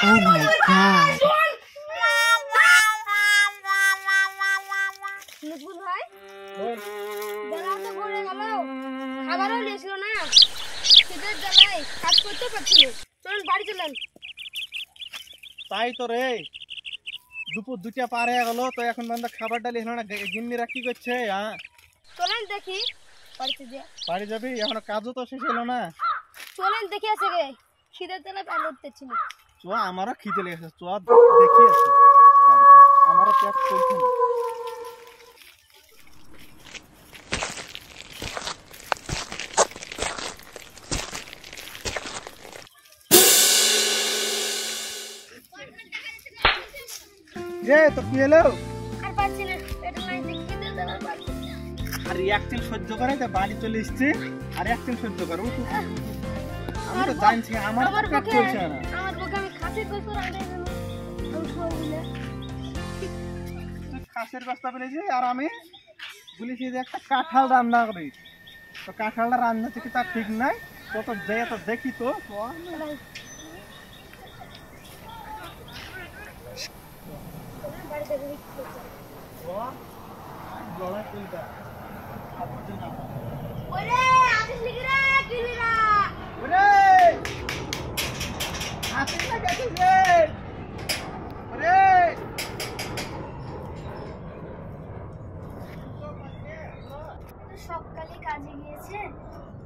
Oh my god. নুপুর ভাই বেলা তো ঘুরে গেল, খাবারও নিয়েছিল না, শীতের জ্বালায় কাজ করতে পারছি না। চলুন বাড়ি চলেন। তাই তো রে, দুপুর 2টা পার হয়ে গেল, তো এখন পর্যন্ত খাবার ডালি হলো না। গিন্নিরা কি করছে? চলেন দেখি বাড়িতে যে বাড়ি যাবি? এখনো কাজও তো শেষ হলো না। চলেন দেখে আসে গে, শীতের জ্বালায় পার উঠতেছি না। চ, আমারও খিদে লেগেছে, চ দেখি আসি বাড়িতে। আমারও পেট চলছে না। রে তো কি হলো? আর পারছি না, পেট নাই, শীতের জ্বালায় পারছি না। আর একদিন সহ্য করে তো বাড়ি চলে এসছে, আর একদিন সহ্য করে। আমি তো জানছি আমার পেট চলছে না। আমার পক্ষে আমি খাসির গোশত রান্না করব, আমি খাবো বলে। তুই খাসের বস্তা পেলেছি, আর আমি বলেছি যে একটা কাঁঠাল রান্না করি। তো কাঁঠালটা রান্না থেকে তার ঠিক নাই, তো যে তো দেখি তো। বাড়িতে গিয়ে কি করছে? ওরে আছিস নাকি রে কিলিরা? ওরে আসিস না গেছিস রে? ওরে সকালে কাজে গিয়েছে,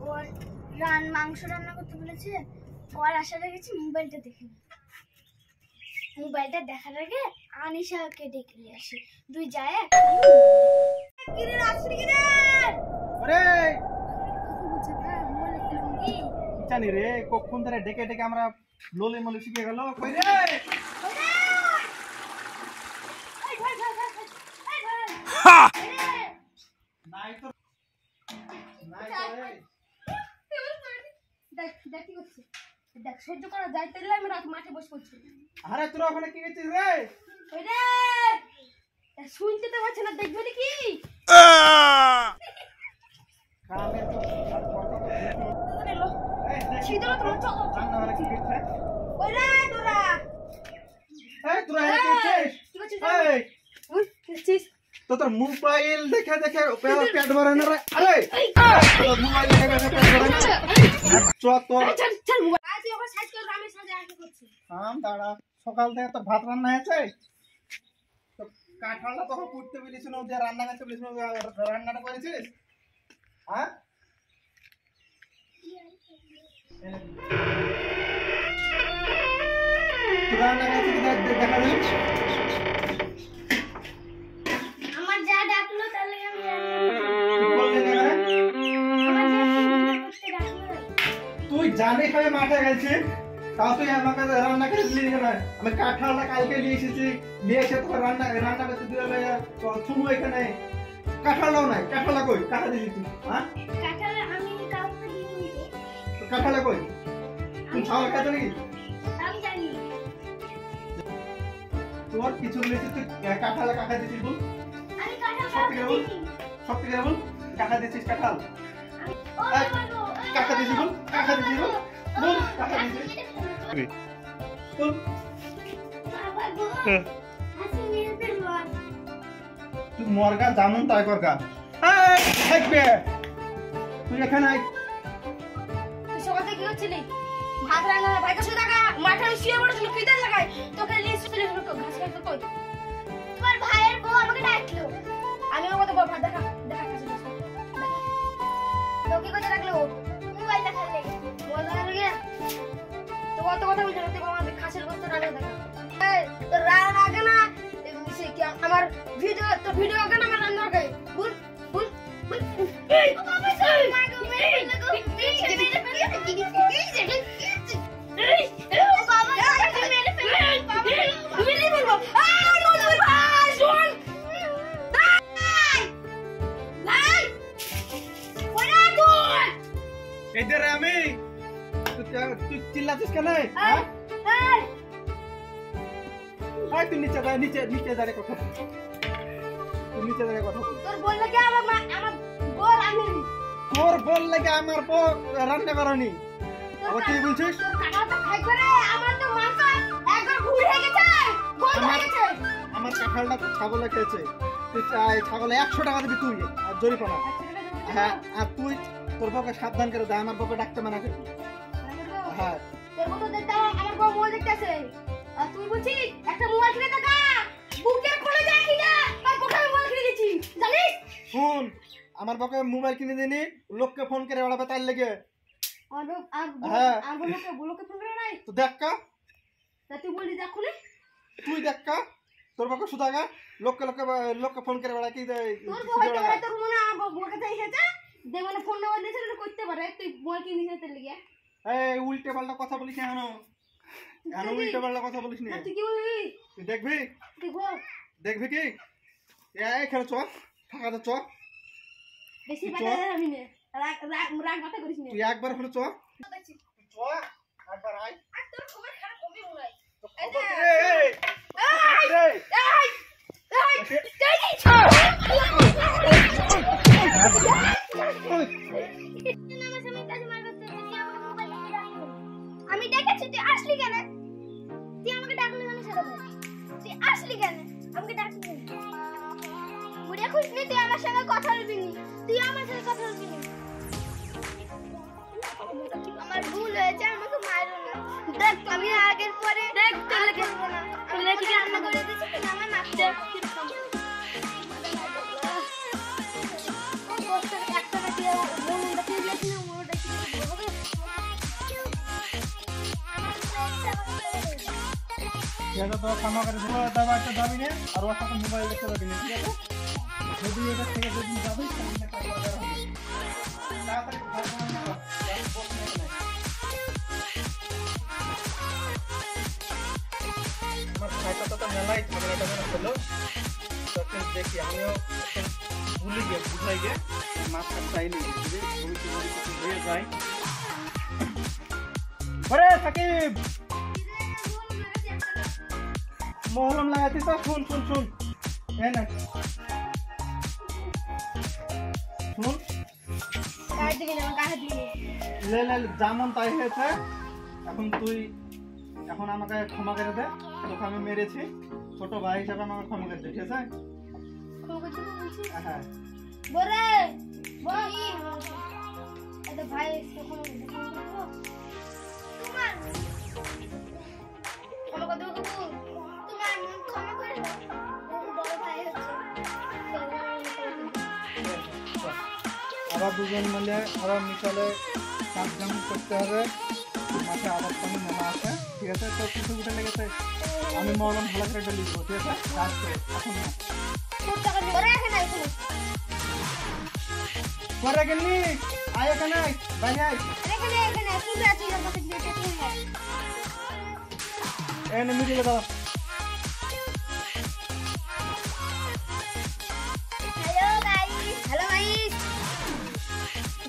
ওর মাংস রান্না করতে বলেছে। ওর আশা রেখেছি মোবাইলটা দেখে নি। মোবাইলটা দেখার আগে আনিশাকে ডেকে নিয়ে আসি, দুই যায় ওরে জানি রে, কখন ধরে ডেকে ডেকে আমরা লোলে মোলে শিখে গেল। কই রে? নাই তো, নাই তো রে। দেখ দেখ কি করছে, দেখ সহ্য করা যায় তাহলে আমি মাঠে বসে পড়ছি। আরে তোরা ওখানে কি করছিস রে? ওই রে শুনতে তো পাচ্ছে না, দেখবে নাকি? কামে তো আর কত তো এই দেখি ছিদরা তোমার চলো রান্না বাড়া কি করছে? ওই রে তোরা তোরা এখানে কি করছিস? কি করছিস? এই ওই কি করছিস? তো তোর মোবাইল দেখে দেখে পেট ভরে না রে? আরে তোর মোবাইল দেখে দেখে পেট ভরে না? চ তোর চল চল মোবাইল আজ ওকে সাইজ করে আমি সাজে আগে করছি। দাঁড়া, সকাল থেকে তোর ভাত রান্না হয়েছে? তো কাঁঠালটা তোকে পুড়তে বলেছিল, যে রান্না করতে বলেছিল, রান্নাটা করেছিস? হ্যাঁ তুই রান্না করেছিস দেখা যাবে? আমার যা ডাকলো তাহলে আমি তুই জানিস আমি মাঠে গেছি, তাও তুই আমাকে রান্না করে দিলি কেন? আমি কাঁঠালটা কালকে নিয়ে এসেছি, নিয়ে এসে তোকে রান্না করতে দিলে শুনবো এখানে। কাঁঠালটাও নাই, কাঁঠালটা কই? টাকা দিয়ে দিচ্ছি। হ্যাঁ কাঁঠাল আমি কাউকে দিইনি, কাঁঠালটা কই? তুই ছাওয়াল খাতে নাকি? আমি জানি তোর কিছু বলেছিস, তুই কাঁঠালে কাকা দিচ্ছিস বল? আমি কাঁঠাল সব থেকে বল, সব থেকে বল, কাকা দিচ্ছিস কাঁঠাল? কাকা দিচ্ছিস বল, কাকা দিচ্ছিস বল, বল কাকা দিচ্ছিস বল। তুই মরগা জামুন তাই করগা। থাকবে তুই এখানে আয়। তুই সকাল থেকে কি করছিলি? ভাত রান্না ভাইকে শুয়ে থাকা, মাঠে আমি শুয়ে পড়েছিল, খিদে লাগায় তোকে লিস্ট চলে গেল, ঘাস খাইতে কই? তোমার ভাইয়ের বউ আমাকে ডাকলো, আমি ওকে তো ভাত দেখা দেখা খাচ্ছি তো কি করতে ডাকলো? মোবাইল দেখার লেগে। মোবাইল দেখার লেগে তো কত কথা বলছে, তুই আমাদের খাসির গোশত রান্না দেখা। এই তোর রান্না আগে না সে কি আমার ভিডিও, তো ভিডিও আগে না আমার রান্না আগে বল বল বল। এই বাবা সব লাগো মেরে লাগো মেরে আমি তুই চিল্লাছিস কেন? তুই নিচে দাঁড়া, নিচে দাঁড়িয়ে কথা বল। তুই নিচে দাঁড়িয়ে কথা বল। তোর বল লাগে আমার বল আমি তোর বল লাগে আমার বউ রান্না করনি। আবার তুই বলছিস তোর কাকাটা খাই করে আমার তো মাংস একবার বুড়ি হয়ে গেছে বন্ধ হয়ে গেছে আমার কাঁঠালটা তো ছাগলে খেয়েছে তুই ছাগলে 100 টাকা দিবি তুই আর জরিপানা হ্যাঁ আর তুই তোর বাবাকে সাবধান করে দে আমার বাবা ডাকতে মানা করবি হ্যাঁ তোর মতো দেখতে আমার বউ মোবাইল দেখতেছে আর তুই বলছিস একটা মোবাইল কিনে টাকা বুকের কোলে যায় কিনা আর কোথায় মোবাইল কিনে দিছি জানিস শুন আমার বাবাকে মোবাইল কিনে দিনি লোককে ফোন করে ওড়াবে তার লেগে হ্যাঁ আর বলোকে ফোন করে নাই তো দেখ কা তা তুই বললি দেখো না তুই দেখ কা তোর বাবা সুদাগা লোককে ফোন করে ওড়া কি তোর বউ হইতে পারে তোর মনে আমার বউকে তাই এসেছে দে মানে ফোন নাম্বার দিয়েছে এটা করতে পারে তুই মোবাইল কিনে দিছিস তোর লাগি এই উল্টে পাল্টা কথা বলিস না কেন উল্টে পাল্টা কথা বলিস না তুই কি বলবি তুই দেখবি তুই গো দেখবি কি এখানে চ ফাঁকাতে চ বেশি বাটা আমি না রাগ বাটা করিস না তুই একবার ওখানে চ চ একবার আয় আর তোর খবর খারাপ হবে মনে হয় এই এই আমি দেখেছি তুই আসলি কেন তুই আমাকে ডাকলি কেন সেটা বল তুই আসলি কেন আমাকে ডাকলি কেন বুড়িয়া খুশ নি তুই আমার সঙ্গে কথা বলবি নি তুই আমার সঙ্গে কথা বলবি নি আমার ভুল হয়েছে আমাকে মারো না দেখ আমি আগের পরে দেখ তোলে খেলবো না আমি লেগে রান্না করে দিয়েছি তুই আমার নাচতে একটা দিয়ে মনটা দিয়ে দিয়েছি না মনটা এটা তো ক্ষমা করে দেবো দাবা একটা যাবি না আর ওর সাথে মোবাইল দেখতে পাবি না ঠিক আছে যদি এটা থেকে যদি যাবি তাহলে কাজ বাজার হবে তাড়াতাড়ি ঘর বানানো কর বস নেই আমার খাইটা তো মেলাই ঝগড়াটা মনে হলো তখন দেখি আমিও ভুলে গিয়ে বুঝাই গিয়ে মাছটা চাইনি যদি ভবিষ্যৎ কিছু হয়ে যায় ওরে সাকিব মহলম লাগাতে তো শুন শুন শুন এই না শুন কাজ দিবি না কাজ দিবি লে লে যেমন তাই হয়েছে এখন আমাকে ক্ষমা করে দে তোকে আমি মেরেছি ছোট ভাই হিসাবে আমাকে ক্ষমা করে দে ঠিক আছে খোকা ছোট বলছিস হ্যাঁ বরে বই এটা ভাই কখন তোমার ক্ষমা করে দেবো তোমার ক্ষমা করে দাও বড় ভাই হচ্ছে আবার দুজন মিলে আবার মিশালে কাজ কাম করতে হবে মাঠে আবার পানি নেমা আছে ঠিক আছে তো কিছু উঠে লেগেছে আমি মলম ভালো করে একটা লিখবো ঠিক আছে কাজ করে এখন না করে রাখে না এখানে করে গেলি আয় এখানে বাইরে আয় এখানে এখানে শুধু আছে এর পাশে দিয়ে চলে যায় এনে মিডিয়ে দাও হ্যালো গাইস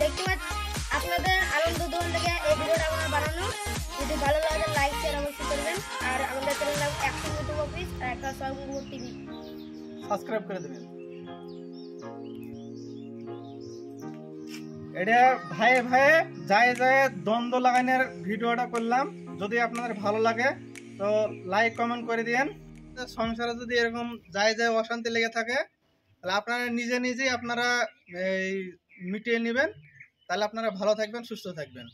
দেখতে পাচ্ছেন আপনাদের আনন্দ দোল থেকে এই ভিডিওটা আমার বানানো যদি ভালো লাগে লাইক শেয়ার অবশ্যই করবেন আর আমাদের চ্যানেল নাম অ্যাকশন ইউটিউব অফিস আর একটা সর্বমুখ টিভি সাবস্ক্রাইব করে দেবেন এটা ভাইয়ে ভাইয়ে যায় যায় দ্বন্দ্ব লাগানোর ভিডিওটা করলাম যদি আপনাদের ভালো লাগে তো লাইক কমেন্ট করে দিয়েন সংসারে যদি এরকম যায় যায় অশান্তি লেগে থাকে তাহলে আপনারা নিজে নিজেই আপনারা এই মিটিয়ে নেবেন তাহলে আপনারা ভালো থাকবেন সুস্থ থাকবেন